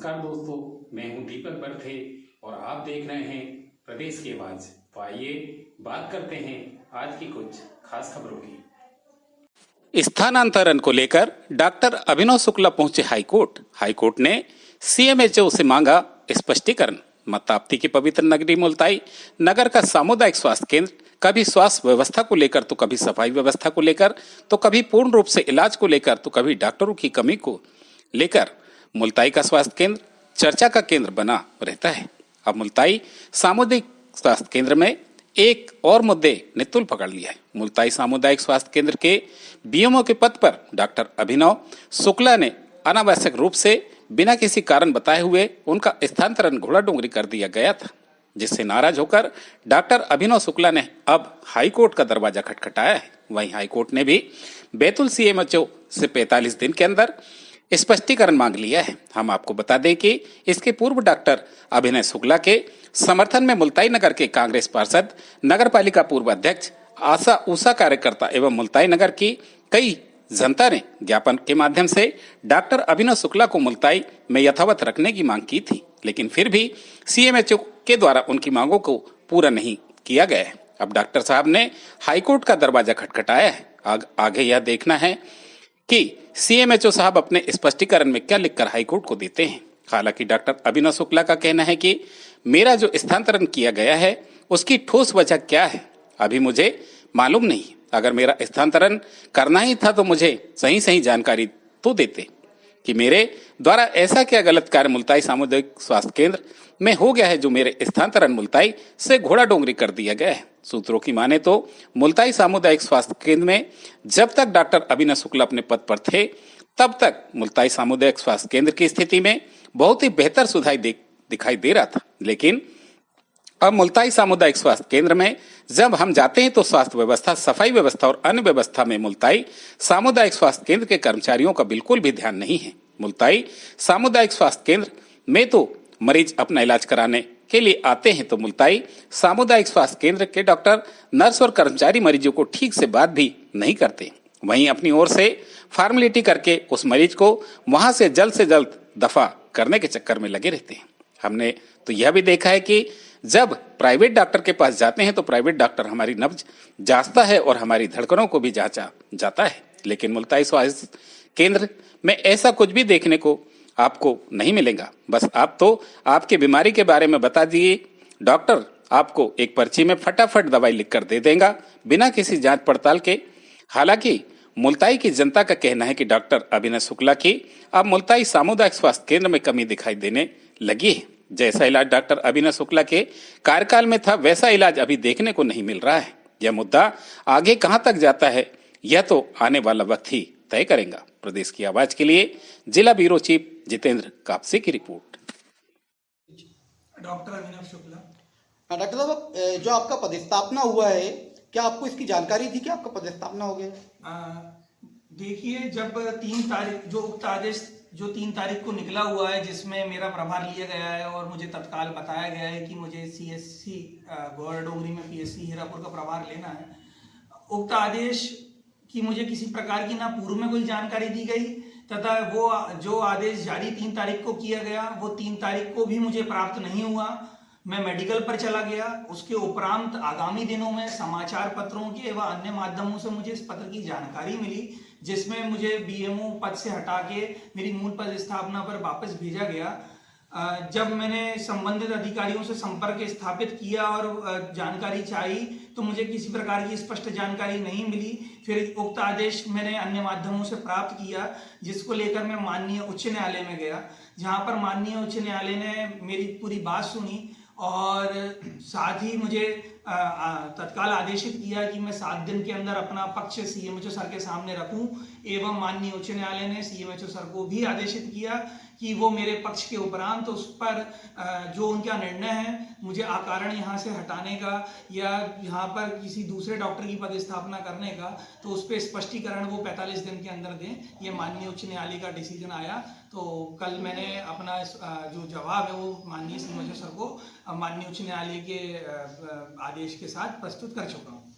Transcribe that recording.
नमस्कार दोस्तों, मैं हूं दीपक बर्थे और आप देख रहे हैं प्रदेश की आवाज। तो आइए बात करते हैं आज की कुछ खास खबरों की। स्थानांतरण को लेकर डॉक्टर अभिनव शुक्ला पहुंचे हाईकोर्ट। हाईकोर्ट ने सीएमएचओ से मांगा स्पष्टीकरण। मताप्ती की पवित्र नगरी मुल्ताई नगर का सामुदायिक स्वास्थ्य केंद्र कभी स्वास्थ्य व्यवस्था को लेकर तो कभी सफाई व्यवस्था को लेकर तो कभी पूर्ण रूप से इलाज को लेकर तो कभी डॉक्टरों की कमी को लेकर मुल्ताई का स्वास्थ्य केंद्र चर्चा का केंद्र बना रहता है। अब मुल्ताई सामुदायिक स्वास्थ्य केंद्र में एक और मुद्दे ने तुल पकड़ लिया है। मुल्ताई सामुदायिक स्वास्थ्य केंद्र के बीएमओ के पद पर डॉक्टर अभिनव शुक्ला ने अनावश्यक रूप से बिना किसी कारण बताए हुए उनका स्थानांतरण घोड़ाडोंगरी कर दिया गया था, जिससे नाराज होकर डॉक्टर अभिनव शुक्ला ने अब हाईकोर्ट का दरवाजा खटखटाया है। वहीं हाईकोर्ट ने भी बैतूल सीएमएचओ से 45 दिन के अंदर स्पष्टीकरण मांग लिया है। हम आपको बता दें कि इसके पूर्व डॉक्टर अभिनव शुक्ला के समर्थन में मुल्ताई नगर के कांग्रेस पार्षद, नगर पालिका पूर्व अध्यक्ष, आशा उषा कार्यकर्ता एवं मुल्ताई नगर की कई जनता ने ज्ञापन के माध्यम से डॉक्टर अभिनव शुक्ला को मुल्ताई में यथावत रखने की मांग की थी, लेकिन फिर भी सीएमएचओ के द्वारा उनकी मांगों को पूरा नहीं किया गया है। अब डॉक्टर साहब ने हाईकोर्ट का दरवाजा खटखटाया है। आगे यह देखना है कि सीएमएचओ साहब अपने स्पष्टीकरण में क्या लिखकर हाईकोर्ट को देते हैं। हालांकि डॉक्टर अभिनव शुक्ला का कहना है कि मेरा जो स्थानांतरण किया गया है उसकी ठोस वजह क्या है अभी मुझे मालूम नहीं। अगर मेरा स्थानांतरण करना ही था तो मुझे सही जानकारी तो देते कि मेरे द्वारा ऐसा क्या गलत कार्य मुल्ताई सामुदायिक स्वास्थ्य केंद्र में हो गया है जो मेरे स्थानांतरण मुल्ताई से घोड़ाडोंगरी कर दिया गया है। सूत्रों की माने तो मुल्ताई सामुदायिक स्वास्थ्य केंद्र में जब तक डॉक्टर अभिनव शुक्ला अपने पद पर थे तब तक मुल्ताई सामुदायिक स्वास्थ्य केंद्र की स्थिति में बहुत ही बेहतर सुधार दिखाई दे रहा था, लेकिन अब मुल्ताई सामुदायिक स्वास्थ्य केंद्र में जब हम जाते हैं तो स्वास्थ्य व्यवस्था, सफाई व्यवस्था और अन्य व्यवस्था में मुल्ताई सामुदायिक स्वास्थ्य केंद्र के कर्मचारियों का बिल्कुल भी ध्यान नहीं है। मुल्ताई सामुदायिक स्वास्थ्य केंद्र में तो मरीज अपना इलाज कराने के लिए आते हैं तो मुल्ताई सामुदायिक स्वास्थ्य केंद्र के डॉक्टर, नर्स और कर्मचारी मरीजों को ठीक से बात भी नहीं करते। वहीं अपनी ओर से फॉर्मेलिटी करके उस मरीज को वहां से जल्द दफा करने के चक्कर में लगे रहते हैं। हमने तो यह भी देखा है कि जब प्राइवेट डॉक्टर के पास जाते हैं तो प्राइवेट डॉक्टर हमारी नब्ज जांचता है और हमारी धड़कनों को भी जांचा जाता है, लेकिन मुल्ताई स्वास्थ्य केंद्र में ऐसा कुछ भी देखने को आपको नहीं मिलेगा। बस आप तो आपकी बीमारी के बारे में बता दिए, डॉक्टर आपको एक पर्ची में फटाफट दवाई लिखकर दे देगा बिना किसी जांच पड़ताल के। हालांकि मुल्ताई की जनता का कहना है कि डॉक्टर अभिनव शुक्ला की अब मुल्ताई सामुदायिक स्वास्थ्य केंद्र में कमी दिखाई देने लगी है। जैसा इलाज डॉक्टर अभिनव शुक्ला के कार्यकाल में था वैसा इलाज अभी देखने को नहीं मिल रहा है। यह मुद्दा आगे कहां तक जाता है यह तो आने वाला वक्त ही तय करेगा। प्रदेश की आवाज के लिए जिला ब्यूरो चीफ जितेंद्र कापसे की report. Doctor Abhinav Shukla. Doctor साहब, जो आपका पदस्थापना हुआ है, क्या आपको इसकी जानकारी थी कि आपका पदस्थापना हो गया? देखिए, जब 3 तारीख जो उक्त आदेश जो 3 तारीख को निकला हुआ है जिसमें मेरा प्रभार लिया गया है और मुझे तत्काल बताया गया है कि मुझे सीएससी घोड़ाडोंगरी में पीएससी हीरापुर का प्रभार लेना है, उक्त आदेश की मुझे किसी प्रकार की ना पूर्व में कोई जानकारी दी गई तथा वो जो आदेश जारी 3 तारीख को किया गया वो 3 तारीख को भी मुझे प्राप्त नहीं हुआ। मैं मेडिकल पर चला गया। उसके उपरांत आगामी दिनों में समाचार पत्रों के व अन्य माध्यमों से मुझे इस पत्र की जानकारी मिली जिसमें मुझे बीएमओ पद से हटा के मेरी मूल पद स्थापना पर वापस भेजा गया। जब मैंने संबंधित अधिकारियों से संपर्क स्थापित किया और जानकारी चाहिए तो मुझे किसी प्रकार की स्पष्ट जानकारी नहीं मिली। फिर उक्त आदेश मैंने अन्य माध्यमों से प्राप्त किया जिसको लेकर मैं माननीय उच्च न्यायालय में गया, जहां पर माननीय उच्च न्यायालय ने मेरी पूरी बात सुनी और साथ ही मुझे तत्काल आदेशित किया कि मैं 7 दिन के अंदर अपना पक्ष सीएमएचओ सर के सामने रखूं एवं माननीय उच्च न्यायालय ने सीएमएचओ सर को भी आदेशित किया कि वो मेरे पक्ष के उपरांत उस पर जो उनका निर्णय है मुझे अकारण यहाँ से हटाने का या यहाँ पर किसी दूसरे डॉक्टर की पदस्थापना करने का, तो उस पर स्पष्टीकरण वो 45 दिन के अंदर दें। ये माननीय उच्च न्यायालय का डिसीजन आया। तो कल मैंने अपना जो जवाब है वो माननीय सीएमएचओ सर को माननीय उच्च न्यायालय के आदेश के साथ प्रस्तुत कर चुका हूँ।